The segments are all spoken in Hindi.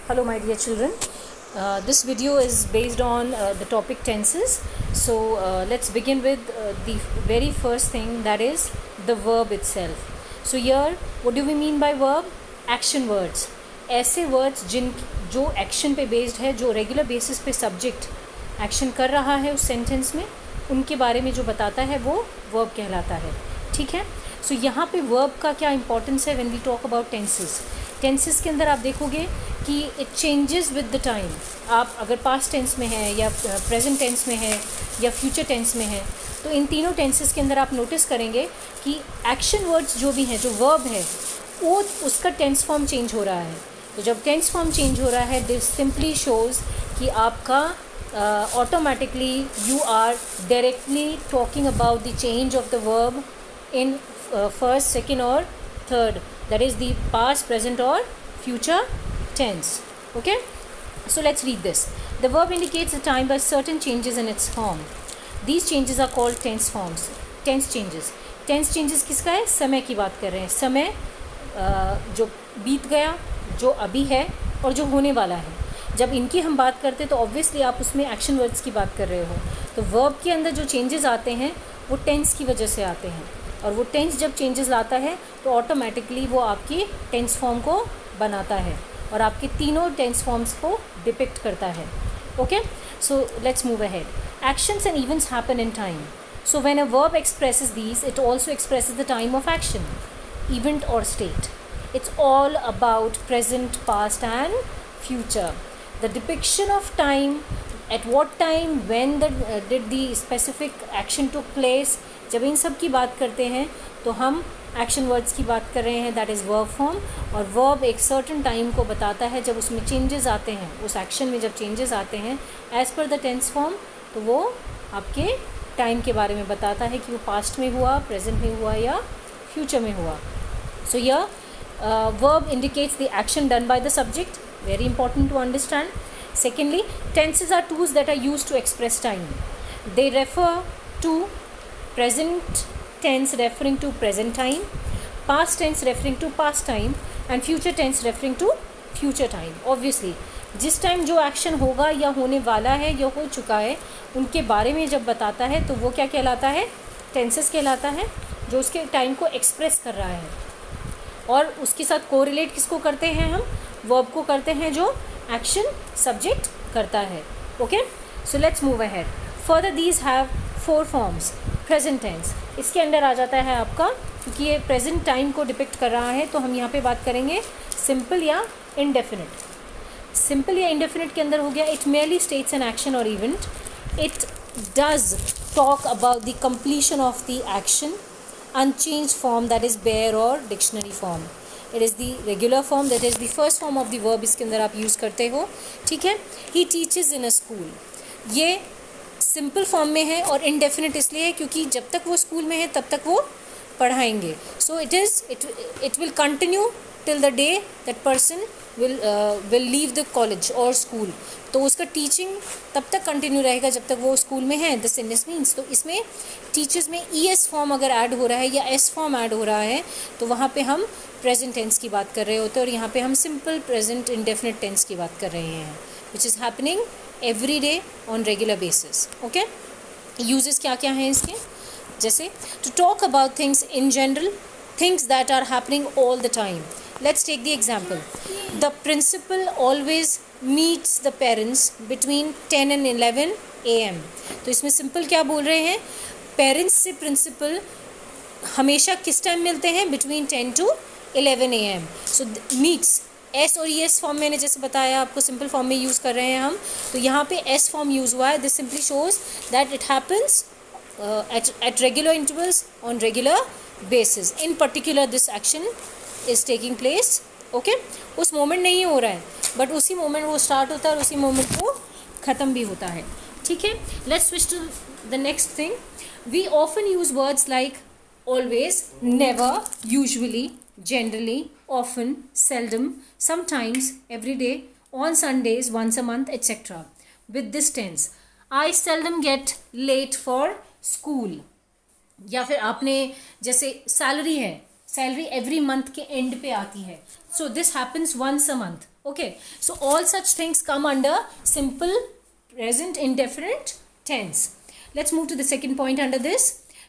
Hello my dear children. This video is based on the topic tenses. So let's begin with the very first thing, that is the verb itself. So here what do we mean by verb? Action words. ऐसे words जो action पे based है, जो regular basis पे subject action कर रहा है उस sentence में, उनके बारे में जो बताता है वो verb कहलाता है. ठीक है. सो यहाँ पे वर्ब का क्या इंपॉर्टेंस है when we talk about tenses. Tenses के अंदर आप देखोगे कि it changes with the time. आप अगर पास्ट टेंस में है या प्रेजेंट टेंस में है या फ्यूचर टेंस में है, तो इन तीनों टेंसेस के अंदर आप नोटिस करेंगे कि एक्शन वर्ड्स जो भी हैं, जो वर्ब है, वो उसका टेंस फॉर्म चेंज हो रहा है. तो जब टेंस फॉर्म चेंज हो रहा है, दिस सिंपली शोज़ कि आपका automatically you are directly talking about the change of the verb in first, second or third, that is the past, present or future tense. Okay, so let's read this. The verb indicates the time by certain changes in its form. These changes are called tense forms. Tense changes. Tense changes किसका है? समय की बात कर रहे हैं. समय जो बीत गया, जो अभी है और जो होने वाला है. जब इनकी हम बात करते हैं तो ऑब्वियसली आप उसमें एक्शन वर्ड्स की बात कर रहे हो. तो वर्ब के अंदर जो चेंजेस आते हैं वो टेंस की वजह से आते हैं, और वो टेंस जब चेंजेस लाता है तो ऑटोमेटिकली वो आपकी टेंस फॉर्म को बनाता है और आपके तीनों टेंस फॉर्म्स को डिपिक्ट करता है. Okay, so let's move ahead. Actions and events happen in time. So when a verb expresses these, it also expresses the time of action, event और state. It's all about present, past and future. The depiction of time, at what time, when did the specific action took place. जब इन सब की बात करते हैं तो हम एक्शन वर्ड्स की बात कर रहे हैं, दैट इज़ वर्ब फॉर्म. और वर्ब एक सर्टन टाइम को बताता है जब उसमें चेंजेस आते हैं, उस एक्शन में जब चेंजेस आते हैं as per the tense form, तो वो आपके टाइम के बारे में बताता है कि वो पास्ट में हुआ, प्रेजेंट में हुआ या फ्यूचर में हुआ. So your verb indicates the action done by the subject. Very important to understand. Secondly, tenses are tools that are used to express time. They refer to present tense referring to present time, past tense referring to past time, and future tense referring to future time. Obviously, जिस टाइम जो एक्शन होगा या होने वाला है या हो चुका है, उनके बारे में जब बताता है तो वो क्या कहलाता है? टेंसेस कहलाता है, जो उसके टाइम को एक्सप्रेस कर रहा है. और उसके साथ कोरिलेट किसको करते हैं हम? वर्ब को करते हैं जो एक्शन सब्जेक्ट करता है. Okay, so let's move ahead. Further these have 4 forms. Present tense इसके अंडर आ जाता है आपका, क्योंकि ये प्रेजेंट टाइम को डिपिक्ट कर रहा है, तो हम यहाँ पे बात करेंगे सिंपल या इनडेफिनिट. सिंपल या इनडेफिनिट के अंदर हो गया, it merely states an action और event. It does talk about the completion of the action. Unchanged form, that is bare और dictionary form. It is the regular form, that is the first form of the verb. इसके अंदर आप यूज़ करते हो. ठीक है. He teaches in a school, ये सिंपल फॉर्म में है और इनडेफिनिट इसलिए है क्योंकि जब तक वो स्कूल में है तब तक वो पढ़ाएंगे. So it will continue till the day that person will leave the college और स्कूल. तो उसका टीचिंग तब तक कंटिन्यू रहेगा जब तक वो स्कूल में है. दिस इन मीन्स, तो इसमें टीचर्स में ES फॉर्म अगर ऐड हो रहा है या S फॉर्म ऐड हो रहा है तो वहाँ पे हम प्रेजेंट टेंस की बात कर रहे होते हैं, और यहाँ पे हम सिंपल प्रेजेंट इंडेफिनिट टेंस की बात कर रहे हैं, which is happening every day on regular basis. Okay, uses क्या क्या हैं इसके? जैसे to talk about things in general, things that are happening all the time. Let's take the example. The principal always meets the parents between 10 and 11 AM. तो इसमें सिंपल क्या बोल रहे हैं? पेरेंट्स से प्रिंसिपल हमेशा किस टाइम मिलते हैं? Between 10 to 11 AM. So meets, S और ES फॉर्म मैंने जैसे बताया आपको सिंपल फॉर्म में यूज़ कर रहे हैं हम, तो यहाँ पे S फॉर्म यूज़ हुआ है. This simply shows that it happens at regular intervals on regular basis. In particular this action is taking place. Okay, उस मोमेंट नहीं हो रहा है, बट उसी मोमेंट वो स्टार्ट होता है और उसी मोमेंट वो ख़त्म भी होता है. ठीक है. Let's switch to the next thing. We often use words like always, never, usually, generally, often, seldom, sometimes, every day, on Sundays, once a month, etcetera. With this tense, I seldom get late for school. या फिर आपने जैसे सैलरी है, सैलरी एवरी मंथ के एंड पे आती है. So this happens once a month. Okay, so all such things come under simple present indefinite tense. Let's move to the second point under this.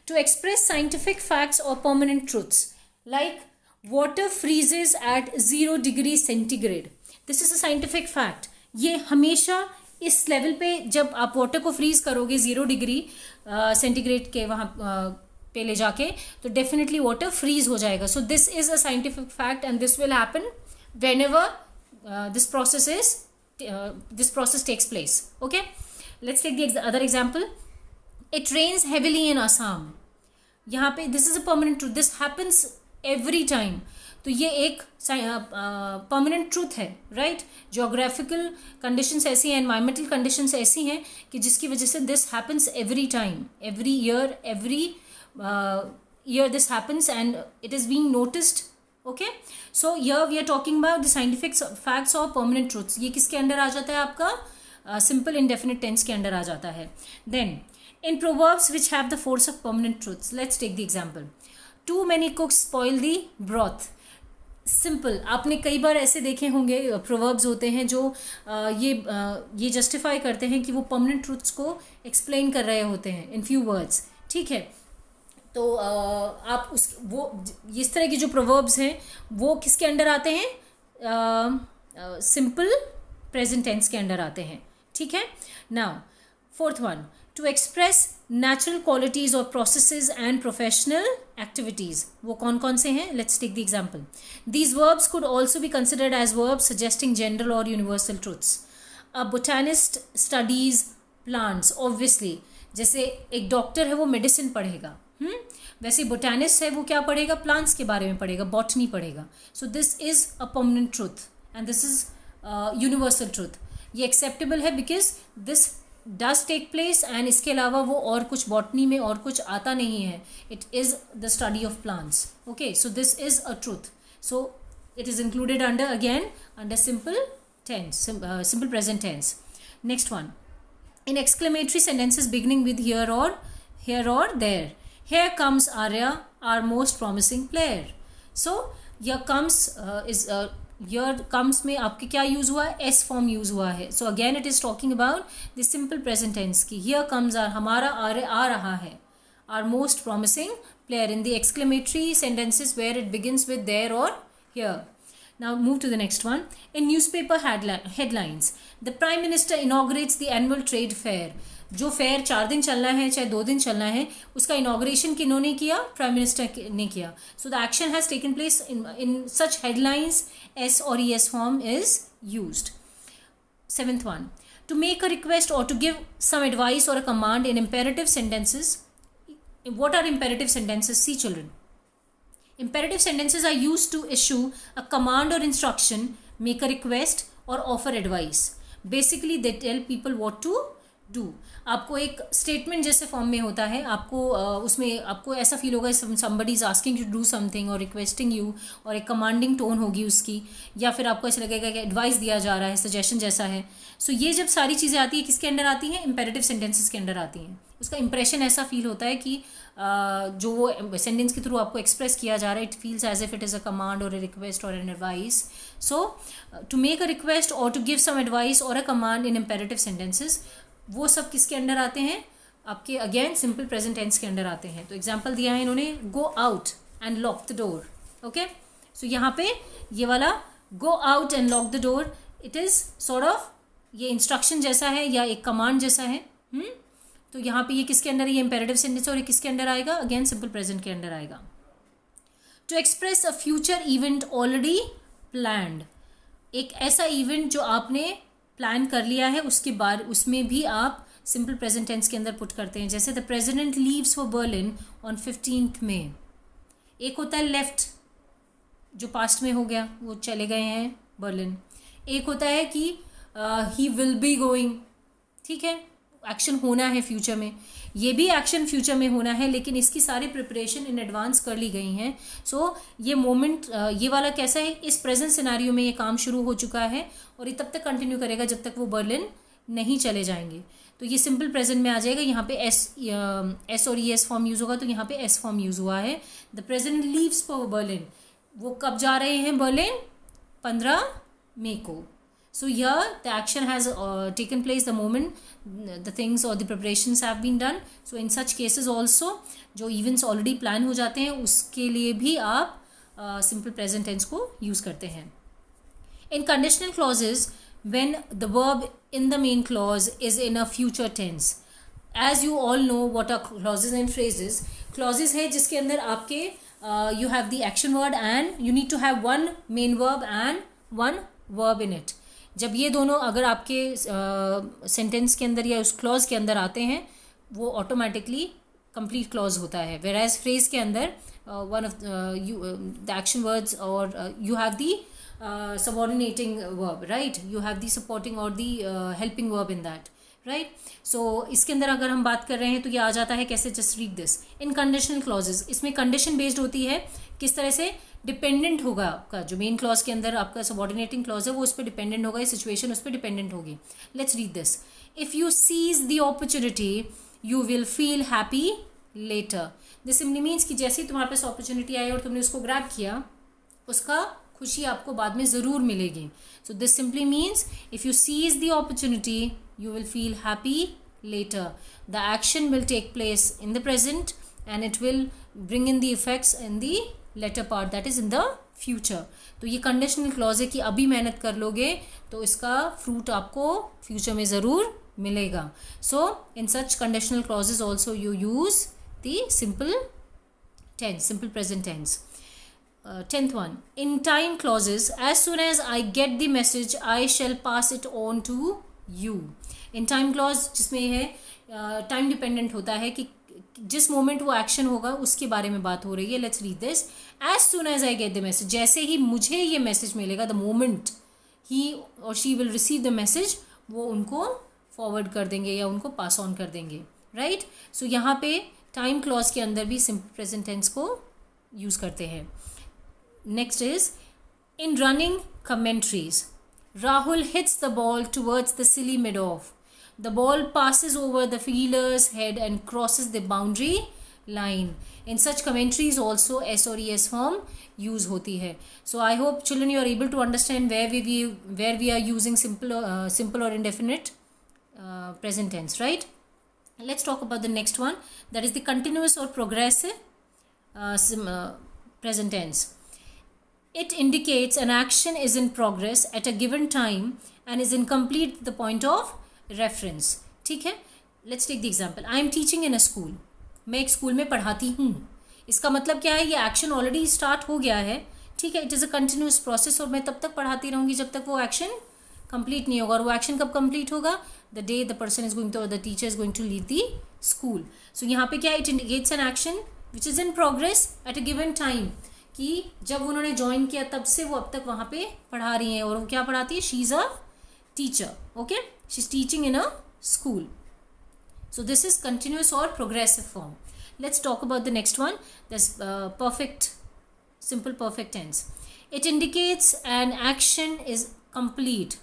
To express scientific facts or permanent truths, like water freezes at 0 degree centigrade. This is a scientific fact. ये हमेशा इस लेवल पे जब आप वाटर को फ्रीज करोगे 0 डिग्री सेंटीग्रेड के वहाँ पे ले जाके, तो डेफिनेटली वाटर फ्रीज हो जाएगा. सो this is a scientific fact and this will happen whenever this process takes place. Okay, let's take the other example. It rains heavily in Assam. यहाँ पे this is a permanent truth. This happens every time. तो ये एक permanent truth है, right? Geographical conditions ऐसी हैं, environmental conditions ऐसी हैं कि जिसकी वजह से this happens every time, every year this happens and it is being noticed. Okay, so here we are talking about the scientific facts or permanent truths. ये किसके अंडर आ जाता है आपका simple indefinite tense के अंडर आ जाता है. Then in proverbs which have the force of permanent truths, let's take the example. Too many cooks spoil the broth. Simple, आपने कई बार ऐसे देखे होंगे प्रोवर्ब्स होते हैं जो ये जस्टिफाई करते हैं कि वो परमानेंट ट्रूथ्स को एक्सप्लेन कर रहे होते हैं इन फ्यू वर्ड्स. ठीक है, तो आप इस तरह के जो प्रोवर्ब्स हैं वो किसके अंडर आते हैं? सिंपल प्रेजेंट टेंस के अंडर आते हैं. ठीक है. Now fourth one, to express natural qualities or processes and professional activities. वो कौन कौन से हैं? Let's take the example. These verbs could also be considered as verbs suggesting general or universal truths. A botanist studies plants. Obviously, जैसे एक डॉक्टर है वो मेडिसिन पढ़ेगा, वैसे बोटानिस्ट है वो क्या पढ़ेगा? प्लांट्स के बारे में पढ़ेगा, बॉटनी पढ़ेगा. So this is a permanent truth and this is universal truth. ये एक्सेप्टेबल है because this does take place and इसके अलावा वो और कुछ बॉटनी में और कुछ आता नहीं है. It is the study of plants. Okay, so this is a truth. So it is included under simple tense, simple present tense. Next one, in exclamatory sentences beginning with here और there. Here comes Arya, our most promising player. So here comes here comes में आपके क्या यूज हुआ है? S फॉर्म यूज हुआ है. So again it is talking about the simple present tense की here comes हमारा आर्य आ रहा है. Our most promising player in the exclamatory sentences where it begins with there or here. Now move to the next one. In newspaper headlines, the Prime Minister inaugurates the annual trade fair. जो फेयर 4 दिन चलना है चाहे 2 दिन चलना है, उसका इनॉग्रेशन किन्होंने किया? प्राइम मिनिस्टर ने किया. So the action has taken place in such headlines. S और E S form is used. Seventh one, to make a request और टू गिव सम एडवाइस और a command in imperative sentences. What are imperative sentences? See children, imperative sentences are used to issue a command or instruction, make a request or offer advice. Basically they tell people what to do. आपको एक स्टेटमेंट जैसे फॉर्म में होता है, आपको उसमें आपको ऐसा फील होगा somebody is asking you to do something और requesting you, और एक कमांडिंग टोन होगी उसकी, या फिर आपको ऐसा लगेगा कि एडवाइस दिया जा रहा है, सजेशन जैसा है. सो ये जब सारी चीज़ें आती है किसके अंडर आती हैं? इम्पेरेटिव सेंटेंसेस के अंडर आती हैं. उसका इंप्रेशन ऐसा फील होता है कि जो वो सेंटेंस के थ्रू आपको एक्सप्रेस किया जा रहा है, it feels as if it is a command और अ रिक्वेस्ट और an advice. So to make a request और टू गिव सम एडवाइस और a command in imperative sentences, वो सब किसके अंडर आते हैं? आपके अगेन सिंपल प्रेजेंट टेंस के अंडर आते हैं. तो एग्जाम्पल दिया है इन्होंने, go out and lock the door. Okay, so यहाँ पे ये वाला go out and lock the door, it is sort of ये इंस्ट्रक्शन जैसा है या एक कमांड जैसा है. तो यहाँ पे ये किसके अंडर है? ये इम्पेरेटिव सेंटेंस, और ये किसके अंडर आएगा? अगेन सिंपल प्रेजेंट के अंडर आएगा. To express a future event already planned, एक ऐसा इवेंट जो आपने प्लान कर लिया है उसके बाद उसमें भी आप सिंपल प्रेजेंट टेंस के अंदर पुट करते हैं. जैसे the president leaves for Berlin on 15 मई. एक होता है लेफ्ट, जो पास्ट में हो गया, वो चले गए हैं बर्लिन. एक होता है कि ही विल बी गोइंग, ठीक है, एक्शन होना है फ्यूचर में. ये भी एक्शन फ्यूचर में होना है, लेकिन इसकी सारी प्रिपरेशन इन एडवांस कर ली गई हैं. सो ये मोमेंट, ये वाला कैसा है? इस प्रेजेंट सिनेरियो में ये काम शुरू हो चुका है और ये तब तक कंटिन्यू करेगा जब तक वो बर्लिन नहीं चले जाएंगे, तो ये सिंपल प्रेजेंट में आ जाएगा। यहाँ पे एस और ES फॉर्म यूज़ होगा, तो यहाँ पे एस फॉर्म यूज़ हुआ है। The present leaves for Berlin, वो कब जा रहे हैं बर्लिन? 15 मई को। So here the action has taken place the moment the things और the preparations have been done. So in such cases also जो इवेंट्स ऑलरेडी प्लान हो जाते हैं उसके लिए भी आप सिंपल प्रेजेंट टेंस को यूज़ करते हैं। In conditional clauses when the verb in the main clause is in a future tense, as you all know what are clauses and phrases. Clauses है जिसके अंदर आपके you have the action word and you need to have one main verb and one verb in it. जब ये दोनों अगर आपके सेंटेंस के अंदर या उस क्लॉज के अंदर आते हैं वो ऑटोमेटिकली कंप्लीट क्लॉज होता है, whereas phrase के अंदर one of the action words or you have the subordinating verb, right? You have the supporting or the helping verb in that, right? So इसके अंदर अगर हम बात कर रहे हैं तो ये आ जाता है कैसे? just read this. In conditional clauses, इसमें condition based होती है, किस तरह से? डिपेंडेंट होगा आपका जो मेन क्लॉज के अंदर आपका सबॉर्डिनेटिंग क्लॉज है वो उस पर डिपेंडेंट होगा, ये सिचुएशन उस पर डिपेंडेंट होगी। Let's read this. If you seize the opportunity you will feel happy later. This simply means कि जैसे ही तुम्हारे पास अपॉर्चुनिटी आई और तुमने उसको ग्रैब किया उसका खुशी आपको बाद में ज़रूर मिलेगी। So this simply means if you seize the opportunity you will feel happy later. The action will take place in the present and it will bring in the effects in the later part, that is in the future. तो ये कंडीशनल क्लॉज है कि अभी मेहनत कर लोगे तो इसका फ्रूट आपको फ्यूचर में ज़रूर मिलेगा। So in such conditional clauses also you use the simple tense, simple present tense. 10th one, in time clauses, as soon as I get the message I shall pass it on to you. in time clause जिसमें है टाइम डिपेंडेंट होता है कि जिस मोमेंट वो एक्शन होगा उसके बारे में बात हो रही है। Let's read this. As soon as I get the message, जैसे ही मुझे ये मैसेज मिलेगा, द मोमेंट ही और she will receive the message, वो उनको फॉरवर्ड कर देंगे या उनको पास ऑन कर देंगे, राइट। सो यहाँ पे टाइम क्लॉज के अंदर भी सिंपल प्रेजेंट टेंस को यूज़ करते हैं। Next is in running commentaries, Rahul hits the ball towards the silly mid of, the ball passes over the fielder's head and crosses the boundary line. In such commentaries also S or ES form use होती है. So I hope children you are able to understand where we are using simple or indefinite present tense, right? Let's talk about the next one, that is the continuous or progressive present tense. It indicates an action is in progress at a given time and is incomplete at the point of reference, ठीक है। Let's take the example, I am teaching in a school, मैं एक स्कूल में पढ़ाती हूँ। इसका मतलब क्या है, ये एक्शन ऑलरेडी स्टार्ट हो गया है, ठीक है। It is a continuous process और मैं तब तक पढ़ाती रहूँगी जब तक वो एक्शन कंप्लीट नहीं होगा। और वो एक्शन कब कंप्लीट होगा, the day the person is going to और the teacher is going to leave the school. So यहाँ पे क्या, it indicates an action which is in progress at a given time, कि जब उन्होंने ज्वाइन किया तब से वो अब तक वहाँ पे पढ़ा रही हैं। और वो क्या पढ़ाती है, she is a teacher, okay, she's teaching in a school. So this is continuous or progressive form. Let's talk about the next one, that's simple perfect tense. It indicates an action is complete,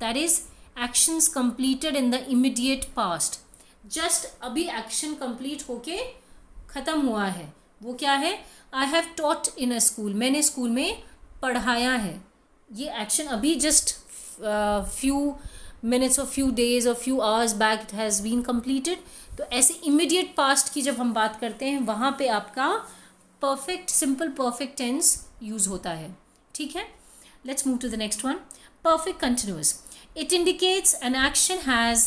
that is actions completed in the immediate past. Just अभी action complete होके ख़त्म हुआ है, वो क्या है, I have taught in a school, मैंने स्कूल में पढ़ाया है। ये action अभी just few minutes or few days or few hours back it has been completed. तो ऐसे immediate past की जब हम बात करते हैं वहाँ पे आपका perfect simple perfect tense use होता है, ठीक है। Let's move to the next one, perfect continuous. It indicates an action has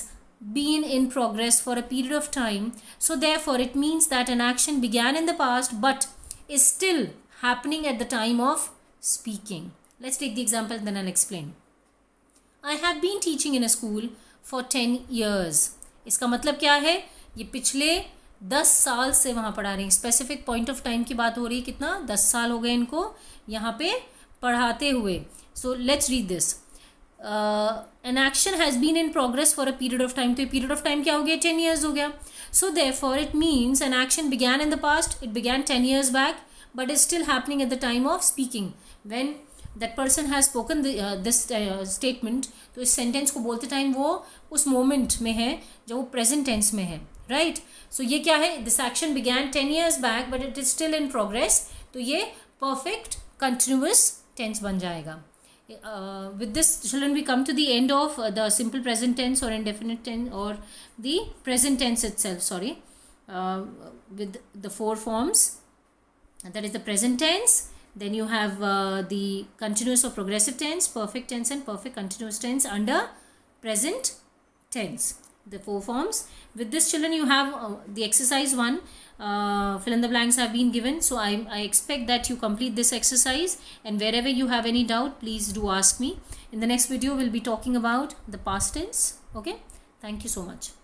been in progress for a period of time, so therefore it means that an action began in the past but is still happening at the time of speaking. Let's take the example then I'll explain. I have been teaching in a school for 10 years. इसका मतलब क्या है, ये पिछले 10 साल से वहाँ पढ़ा रही हैं। स्पेसिफिक पॉइंट ऑफ टाइम की बात हो रही है, कितना, 10 साल हो गए इनको यहाँ पे पढ़ाते हुए। So let's read this. An action has been in progress for a period of time, तो ये पीरियड ऑफ टाइम क्या हो गया, 10 years हो गया। So therefore it means an action began in the past, it began 10 years back but is still happening at the time of speaking, when that person has spoken this statement, तो इस sentence को बोलते टाइम वो उस moment में है जो वो present tense में है, right? So ये क्या है? This action began 10 years back but it is still in progress. तो ये perfect continuous tense बन जाएगा. With this, children, we come to the end of the simple present tense or indefinite tense or the present tense itself, sorry, with the 4 forms. That is the present tense. Then you have the continuous or progressive tense, perfect tense and perfect continuous tense under present tense. The 4 forms. With this, children, you have the exercise 1. Fill in the blanks have been given. So I expect that you complete this exercise, and wherever you have any doubt, please do ask me. In the next video, we'll be talking about the past tense. Okay. Thank you so much.